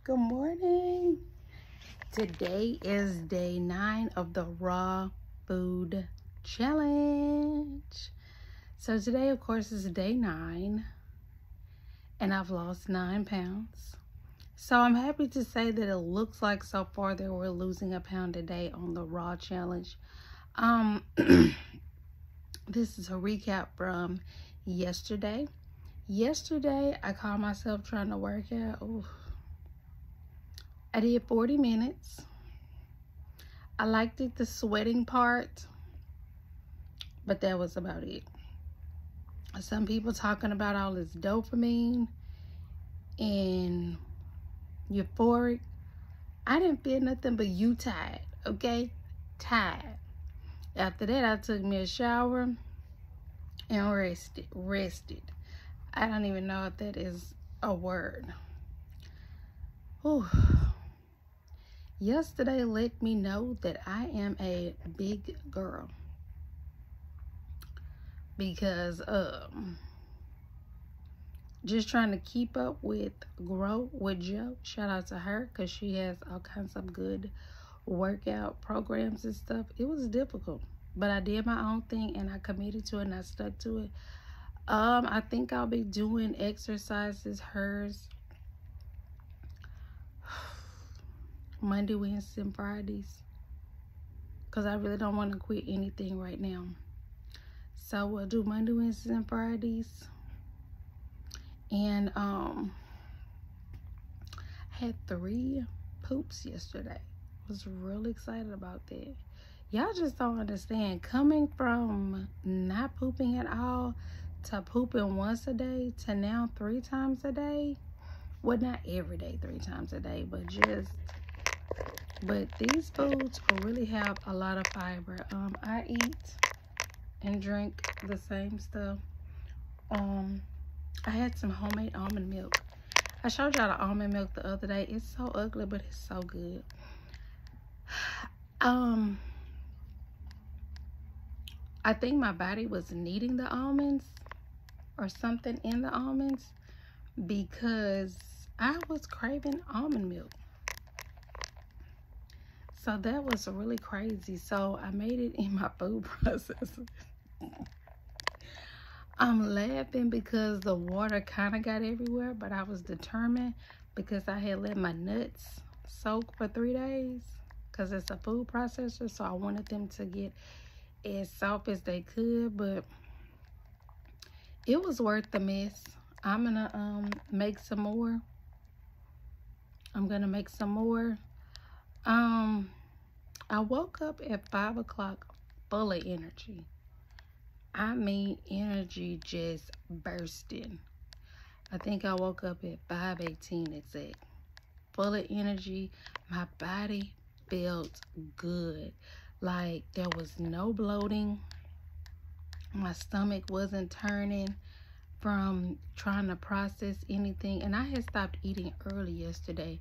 Good morning. Today is day 9 of the raw food challenge. So today, of course, is day 9 and I've lost 9 pounds. So I'm happy to say that it looks like so far that we're losing a pound a day on the raw challenge. This is a recap from yesterday. Yesterday, I caught myself trying to work out. Ooh. I did 40 minutes. I liked it, the sweating part, but that was about it. Some people talking about all this dopamine and euphoric. I didn't feel nothing but tired, okay? Tired. After that, I took me a shower and rested. I don't even know if that is a word. Whew. Yesterday let me know that I am a big girl because just trying to keep up with Grow with Jo. Shout out to her because she has all kinds of good workout programs and stuff. It was difficult, but I did my own thing and I committed to it and I stuck to it. I think I'll be doing exercises, hers, Monday, Wednesday, and Fridays, because I really don't want to quit anything right now. So we'll do Monday, Wednesdays, and Fridays. And I had 3 poops yesterday. Was really excited about that. Y'all just don't understand. Coming from not pooping at all to pooping once a day to now 3 times a day. Well, not every day 3 times a day, but these foods really have a lot of fiber. I eat and drink the same stuff. I had some homemade almond milk. I showed y'all the almond milk the other day. It's so ugly, but it's so good. I think my body was needing the almonds or something in the almonds because I was craving almond milk. So that was really crazy. So I made it in my food processor. I'm laughing because the water kind of got everywhere, but I was determined because I had let my nuts soak for 3 days because it's a food processor, so I wanted them to get as soft as they could, but it was worth the mess. I'm gonna make some more. I woke up at 5 o'clock full of energy. I mean, energy just bursting. I think I woke up at 5:18 exact. Full of energy. My body felt good. Like there was no bloating. My stomach wasn't turning from trying to process anything. And I had stopped eating early yesterday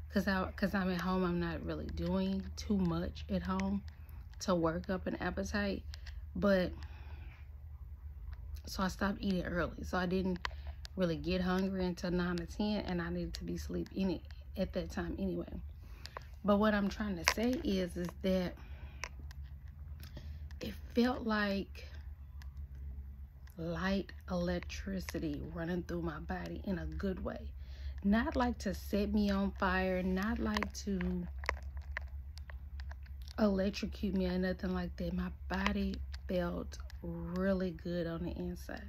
because I'm at home. I'm not really doing too much at home to work up an appetite. But so I stopped eating early. So I didn't really get hungry until 9 or 10, and I needed to be asleep in it at that time anyway. But what I'm trying to say is that it felt like light electricity running through my body in a good way. Not like to set me on fire, not like to electrocute me or nothing like that. My body felt really good on the inside.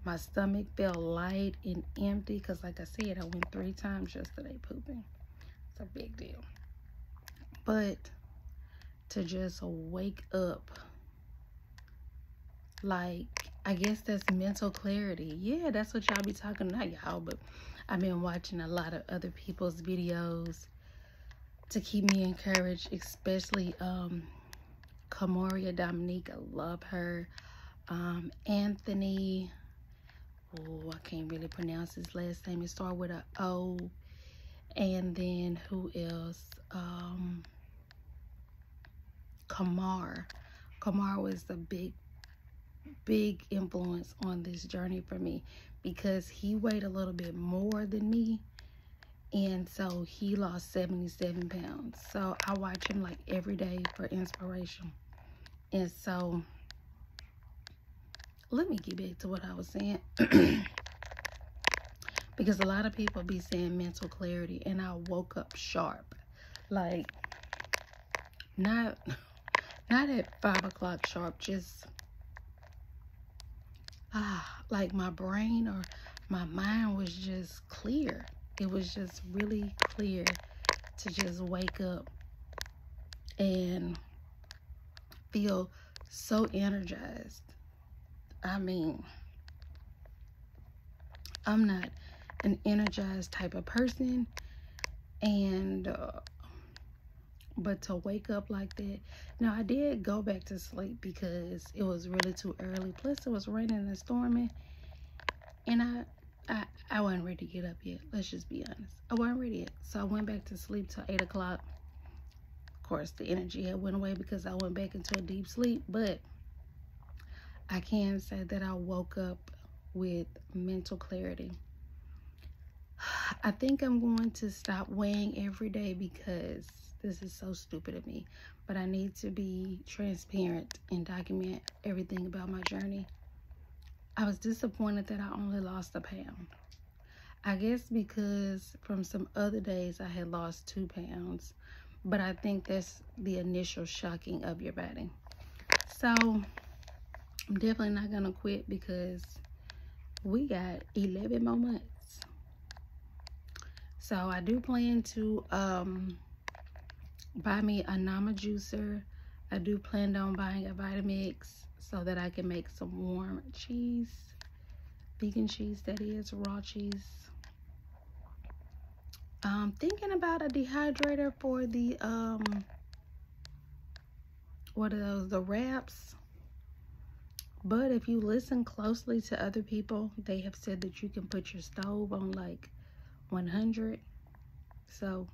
My stomach felt light and empty because, like I said, I went 3 times yesterday pooping. It's a big deal. But to just wake up, like, I guess that's mental clarity. Yeah, that's what y'all be talking about, y'all. But I've been watching a lot of other people's videos to keep me encouraged, especially Kamaria Dominique. I love her. Anthony. Oh, I can't really pronounce his last name. It starts with a O. And then who else? Kamar. Kamar was the big influence on this journey for me because he weighed a little bit more than me And so he lost 77 pounds. So I watch him like every day for inspiration. And so let me get back to what I was saying. Because a lot of people be saying mental clarity, and I woke up sharp. Like, not at 5 o'clock sharp, just like my brain or my mind was just clear. It was just really clear to just wake up and feel so energized. I mean, I'm not an energized type of person, and but to wake up like that. Now, I did go back to sleep because it was really too early. Plus, it was raining and storming, and I wasn't ready to get up yet. Let's just be honest. I wasn't ready yet. So I went back to sleep till 8 o'clock. Of course, the energy had went away because I went back into a deep sleep. But I can say that I woke up with mental clarity. I think I'm going to stop weighing every day because this is so stupid of me. But I need to be transparent and document everything about my journey. I was disappointed that I only lost a pound. I guess because from some other days I had lost 2 pounds. But I think that's the initial shocking of your body. So I'm definitely not going to quit because we got 11 more months. So I do plan to buy me a Nama juicer. I do plan on buying a Vitamix so that I can make some warm cheese. Vegan cheese, that is, raw cheese. I'm thinking about a dehydrator for the, what are those, the wraps. But if you listen closely to other people, they have said that you can put your stove on like 100. So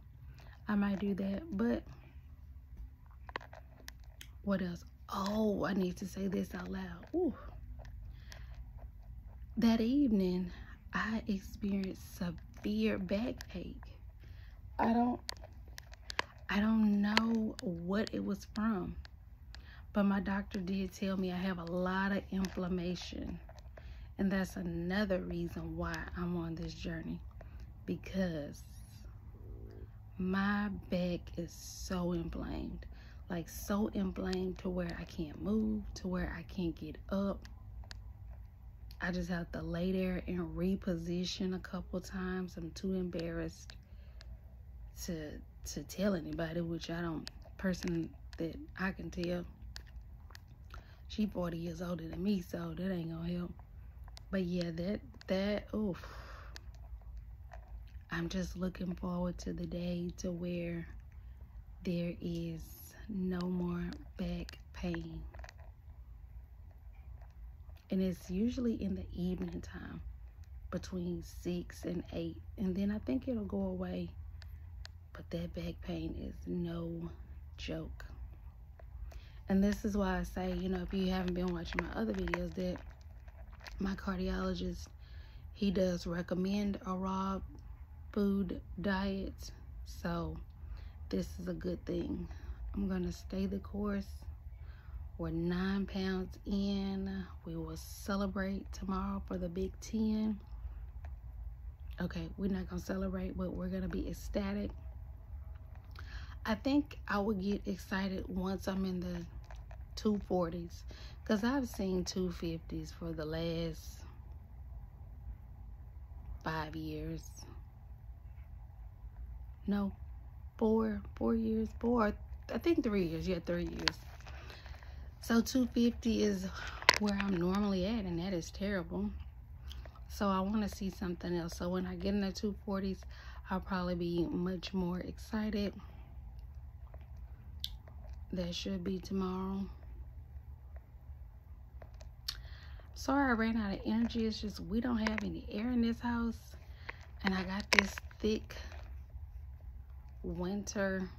I might do that. But what else? Oh, I need to say this out loud. Ooh. That evening, I experienced severe backache. I don't know what it was from, but my doctor did tell me I have a lot of inflammation, and that's another reason why I'm on this journey, because my back is so inflamed, like so inflamed to where I can't move, to where I can't get up. I just have to lay there and reposition a couple times. I'm too embarrassed to tell anybody, which I don't, person that I can tell. She 40 years older than me, so that ain't gonna help. But yeah, oof. I'm just looking forward to the day to where there is no more back pain. And it's usually in the evening time, between 6 and 8. And then I think it'll go away. But that back pain is no joke. And this is why I say, you know, if you haven't been watching my other videos, that my cardiologist, he does recommend a raw food diet. So this is a good thing. I'm going to stay the course. We're 9 pounds in. We will celebrate tomorrow for the Big 10. Okay, we're not going to celebrate, but we're going to be ecstatic. I think I would get excited once I'm in the 240s, because I've seen 250s for the last 5 years. No, 4 years. I think 3 years. Yeah, 3 years. So 250 is where I'm normally at, and that is terrible. So I want to see something else. So when I get in the 240s, I'll probably be much more excited. That should be tomorrow. Sorry I ran out of energy. It's just we don't have any air in this house. And I got this thick winter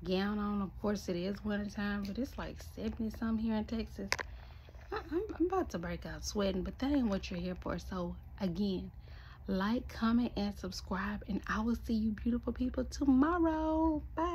gown on. Of course, it is winter time, but it's like 70 something here in Texas. I'm about to break out sweating, but that ain't what you're here for. So again, Like, comment, and subscribe. And I will see you beautiful people tomorrow. Bye.